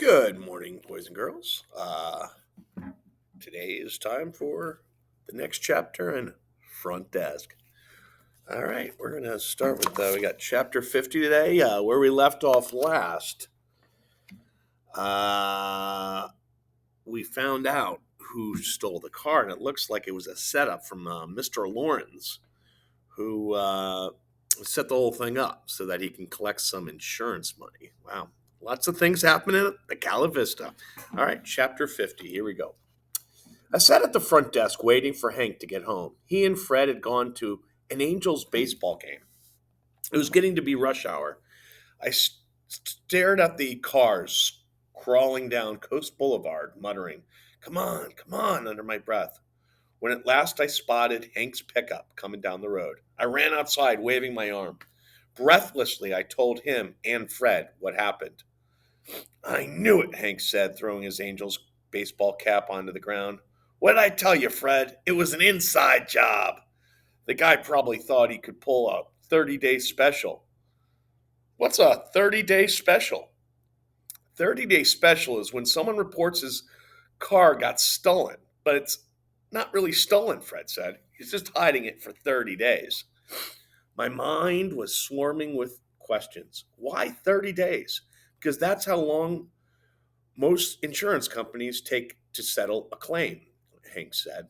Good morning, boys and girls. Today is time for the next chapter in Front Desk. All right, we're going to start with, we got chapter 50 today, where we left off last. Uh, we found out who stole the car, and it looks like it was a setup from Mr. Lawrence, who set the whole thing up so that he can collect some insurance money. Wow. Lots of things happening at the Cala Vista. All right, chapter 50. Here we go. I sat at the front desk waiting for Hank to get home. He and Fred had gone to an Angels baseball game. It was getting to be rush hour. I stared at the cars crawling down Coast Boulevard, muttering, come on, under my breath. When at last I spotted Hank's pickup coming down the road, I ran outside waving my arm. Breathlessly, I told him and Fred what happened. I knew it, Hank said, throwing his Angels baseball cap onto the ground. What did I tell you, Fred? It was an inside job. The guy probably thought he could pull a 30-day special. What's a 30-day special? 30-day special is when someone reports his car got stolen, but it's not really stolen, Fred said. He's just hiding it for 30 days. My mind was swarming with questions. Why 30 days? Because that's how long most insurance companies take to settle a claim, Hank said.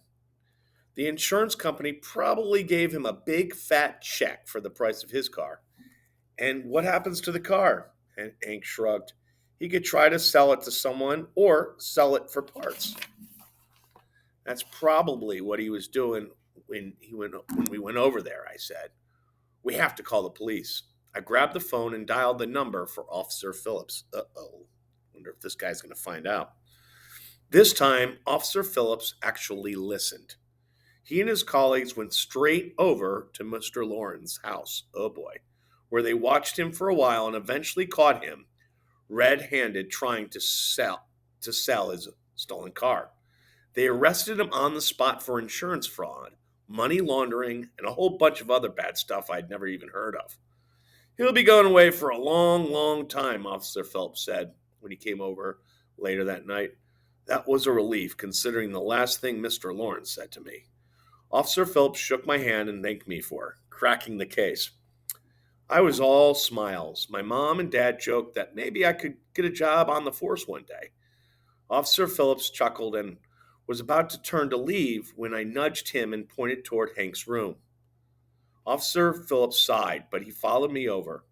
The insurance company probably gave him a big fat check for the price of his car. And what happens to the car? And Hank shrugged. He could try to sell it to someone or sell it for parts. That's probably what he was doing when we went over there, I said. We have to call the police. I grabbed the phone and dialed the number for Officer Phillips. Uh-oh. Wonder if this guy's going to find out. This time, Officer Phillips actually listened. He and his colleagues went straight over to Mr. Lawrence's house, oh boy, where they watched him for a while and eventually caught him red-handed trying to sell his stolen car. They arrested him on the spot for insurance fraud, money laundering, and a whole bunch of other bad stuff I'd never even heard of. He'll be going away for a long, long time, Officer Phelps said when he came over later that night. That was a relief, considering the last thing Mr. Lawrence said to me. Officer Phelps shook my hand and thanked me for cracking the case. I was all smiles. My mom and dad joked that maybe I could get a job on the force one day. Officer Phillips chuckled and was about to turn to leave when I nudged him and pointed toward Hank's room. Officer Phillips sighed, but he followed me over.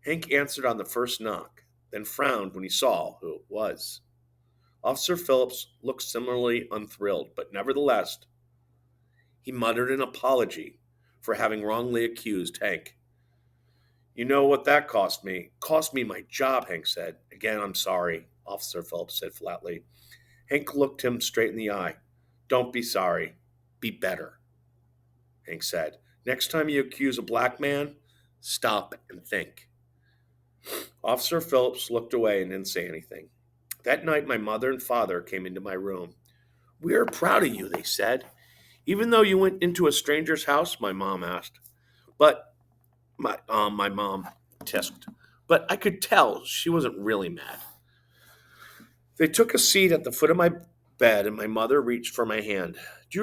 Hank answered on the first knock, then frowned when he saw who it was. Officer Phillips looked similarly unthrilled, but nevertheless, he muttered an apology for having wrongly accused Hank. You know what that cost me? Cost me my job, Hank said. Again, I'm sorry, Officer Phillips said flatly. Hank looked him straight in the eye. Don't be sorry. Be better, Hank said. Next time you accuse a black man, stop and think. Officer Phillips looked away and didn't say anything. That night, my mother and father came into my room. We are proud of you, they said. Even though you went into a stranger's house, my mom asked. But my mom tisked. But I could tell she wasn't really mad. They took a seat at the foot of my bed, and my mother reached for my hand. Do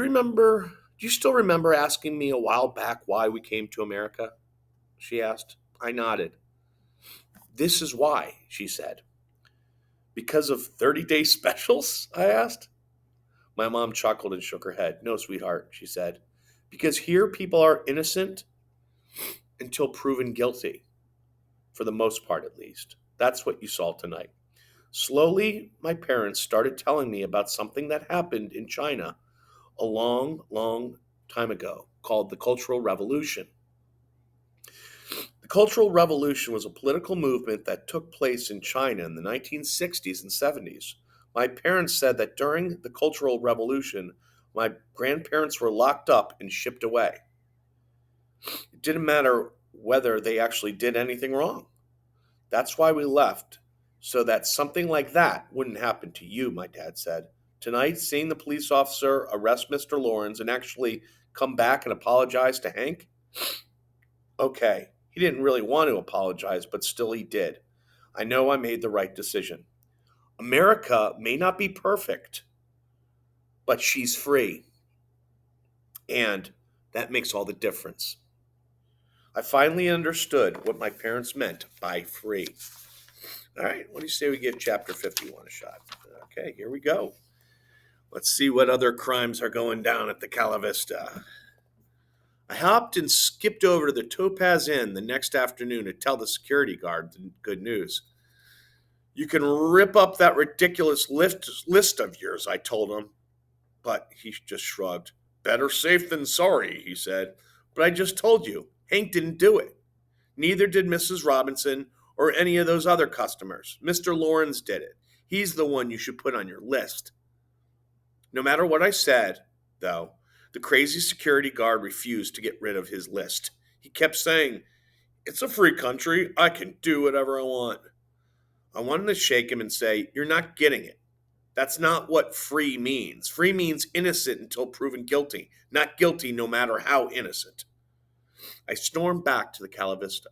you still remember asking me a while back why we came to America? She asked. I nodded. This is why, she said. Because of 30-day specials? I asked. My mom chuckled and shook her head. No, sweetheart, she said. Because here people are innocent until proven guilty. For the most part, at least. That's what you saw tonight. Slowly, my parents started telling me about something that happened in China a long, long time ago called the Cultural Revolution. The Cultural Revolution was a political movement that took place in China in the 1960s and 70s. My parents said that during the Cultural Revolution, my grandparents were locked up and shipped away. It didn't matter whether they actually did anything wrong. That's why we left, so that something like that wouldn't happen to you, my dad said. Tonight, seeing the police officer arrest Mr. Lawrence and actually come back and apologize to Hank? Okay, he didn't really want to apologize, but still he did. I know I made the right decision. America may not be perfect, but she's free. And that makes all the difference. I finally understood what my parents meant by free. All right, what do you say we give chapter 51 a shot? Okay, here we go. Let's see what other crimes are going down at the Calavista. I hopped and skipped over to the Topaz Inn the next afternoon to tell the security guard the good news. You can rip up that ridiculous list of yours, I told him. But he just shrugged. Better safe than sorry, he said. But I just told you, Hank didn't do it. Neither did Mrs. Robinson or any of those other customers. Mr. Lawrence did it. He's the one you should put on your list. No matter what I said, though, the crazy security guard refused to get rid of his list. He kept saying, "It's a free country. I can do whatever I want." I wanted to shake him and say, "You're not getting it. That's not what free means. Free means innocent until proven guilty, not guilty no matter how innocent." I stormed back to the Calavista.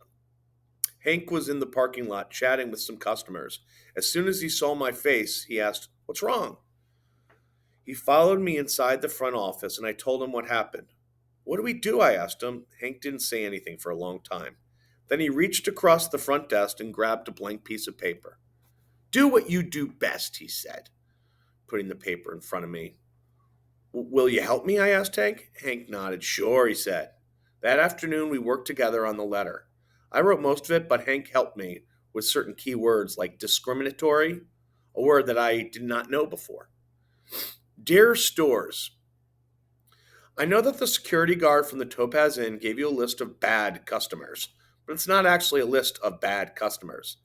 Hank was in the parking lot chatting with some customers. As soon as he saw my face, he asked, "What's wrong?" He followed me inside the front office, and I told him what happened. "What do we do?" I asked him. Hank didn't say anything for a long time. Then he reached across the front desk and grabbed a blank piece of paper. "Do what you do best," he said, putting the paper in front of me. "Will you help me?" I asked Hank. Hank nodded. "Sure," he said. That afternoon, we worked together on the letter. I wrote most of it, but Hank helped me with certain key words like discriminatory, a word that I did not know before. Dear Stores, I know that the security guard from the Topaz Inn gave you a list of bad customers, but it's not actually a list of bad customers.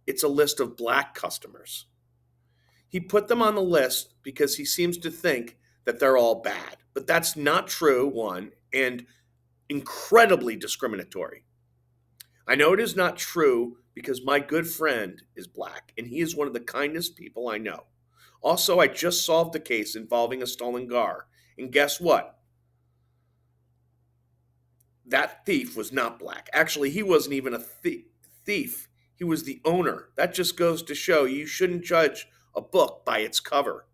It's a list of black customers. He put them on the list because he seems to think that they're all bad, but that's not true, one, and incredibly discriminatory. I know it is not true because my good friend is black, and he is one of the kindest people I know. Also, I just solved a case involving a stolen car, and guess what? That thief was not black. Actually, he wasn't even a thief. He was the owner. That just goes to show you shouldn't judge a book by its cover.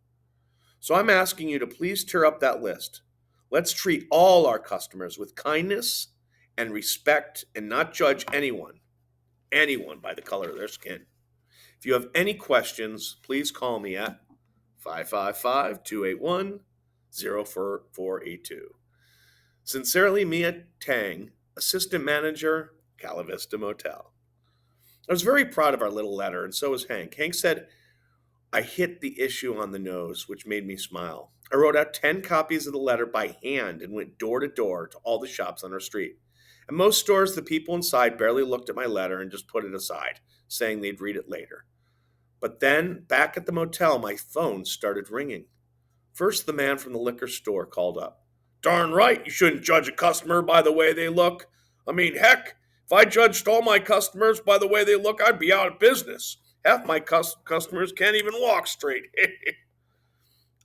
So I'm asking you to please tear up that list. Let's treat all our customers with kindness and respect and not judge anyone by the color of their skin. If you have any questions, please call me at 555-281-0482. Sincerely, Mia Tang, Assistant Manager, Calavista Motel. I was very proud of our little letter, and so was Hank. Hank said I hit the issue on the nose, which made me smile. I wrote out 10 copies of the letter by hand and went door to door to all the shops on our street. At most stores, the people inside barely looked at my letter and just put it aside, saying they'd read it later. But then, back at the motel, my phone started ringing. First, the man from the liquor store called up. "Darn right, you shouldn't judge a customer by the way they look. I mean, heck, if I judged all my customers by the way they look, I'd be out of business. Half my customers can't even walk straight."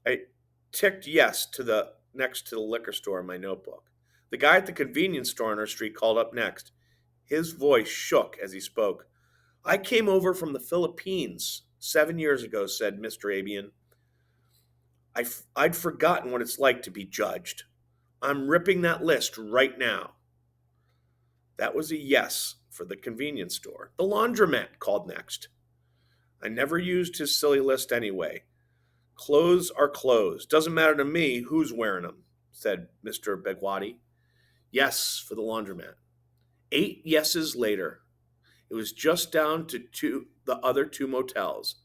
I ticked yes to the next to the liquor store in my notebook. The guy at the convenience store on our street called up next. His voice shook as he spoke. "I came over from the Philippines 7 years ago," said Mr. Abian. I'd forgotten what it's like to be judged. I'm ripping that list right now." That was a yes for the convenience store. The laundromat called next. I never used his silly list anyway. Clothes are clothes. Doesn't matter to me who's wearing them, said Mr. Begwati. Yes for the laundromat. 8 yeses later, it was just down to the other 2 motels,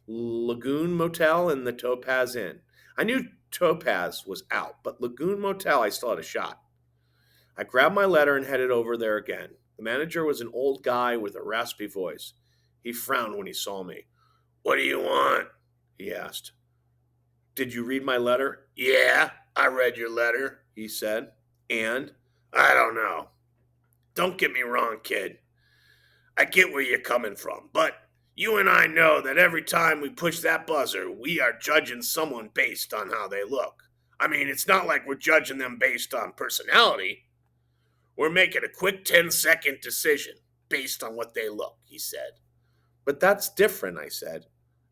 Lagoon Motel and the Topaz Inn. I knew Topaz was out, but Lagoon Motel I still had a shot. I grabbed my letter and headed over there again. The manager was an old guy with a raspy voice. He frowned when he saw me. "What do you want?" he asked. "Did you read my letter?" "Yeah, I read your letter," he said. "And?" "I don't know. Don't get me wrong, kid. I get where you're coming from, but you and I know that every time we push that buzzer, we are judging someone based on how they look. I mean, it's not like we're judging them based on personality. We're making a quick 10-second decision based on what they look," he said. "But that's different," I said.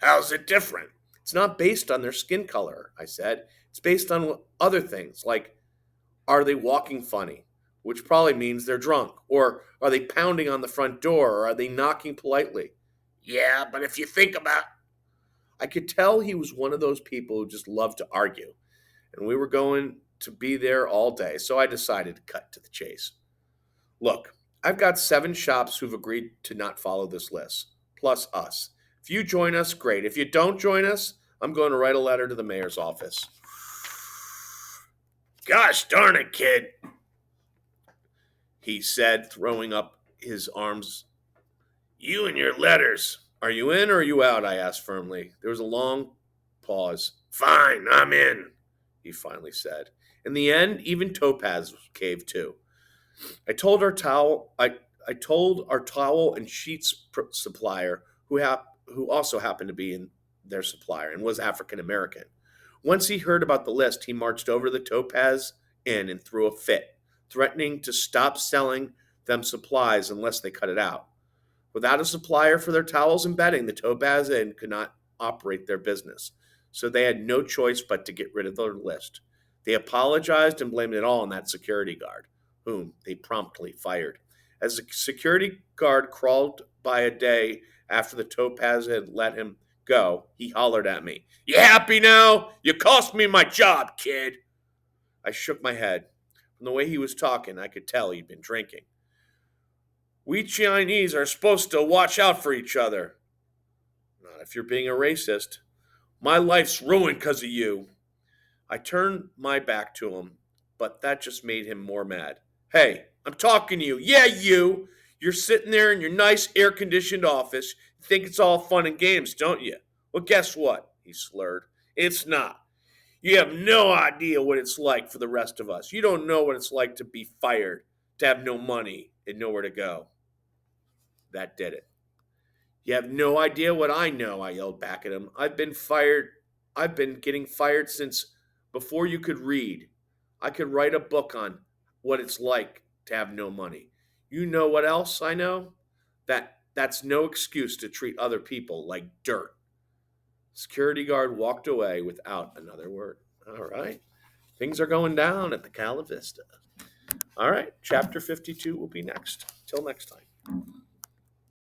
How's it different? It's not based on their skin color, I said. It's based on other things, like are they walking funny? Which probably means they're drunk. Or are they pounding on the front door? Or are they knocking politely? Yeah, but if you think about, I could tell he was one of those people who just loved to argue. And we were going to be there all day, so I decided to cut to the chase. Look, I've got 7 shops who've agreed to not follow this list, plus us. If you join us, great. If you don't join us, I'm going to write a letter to the mayor's office. Gosh darn it, kid, he said, throwing up his arms. You and your letters. Are you in or are you out? I asked firmly. There was a long pause. Fine, I'm in, he finally said. In the end, even Topaz caved too. I told our towel and sheets supplier, who also happened to be in their supplier and was African American. Once he heard about the list, he marched over to the Topaz Inn and threw a fit, threatening to stop selling them supplies unless they cut it out. Without a supplier for their towels and bedding, the Topaz Inn could not operate their business, so they had no choice but to get rid of their list. They apologized and blamed it all on that security guard, whom they promptly fired. As the security guard crawled by a day after the Topaz had let him go, he hollered at me, You happy now? You cost me my job, kid. I shook my head. From the way he was talking, I could tell he'd been drinking. We Chinese are supposed to watch out for each other. Not if you're being a racist. My life's ruined because of you. I turned my back to him, but that just made him more mad. Hey, I'm talking to you. Yeah, you. You're sitting there in your nice air conditioned office. You think it's all fun and games, don't you? Well, guess what? He slurred. It's not. You have no idea what it's like for the rest of us. You don't know what it's like to be fired, to have no money and nowhere to go. That did it. You have no idea what I know, I yelled back at him. I've been fired. I've been getting fired since before you could read. I could write a book on what it's like to have no money. You know what else I know? That's no excuse to treat other people like dirt. Security guard walked away without another word. All right. Things are going down at the Cala Vista. All right. Chapter 52 will be next. Till next time.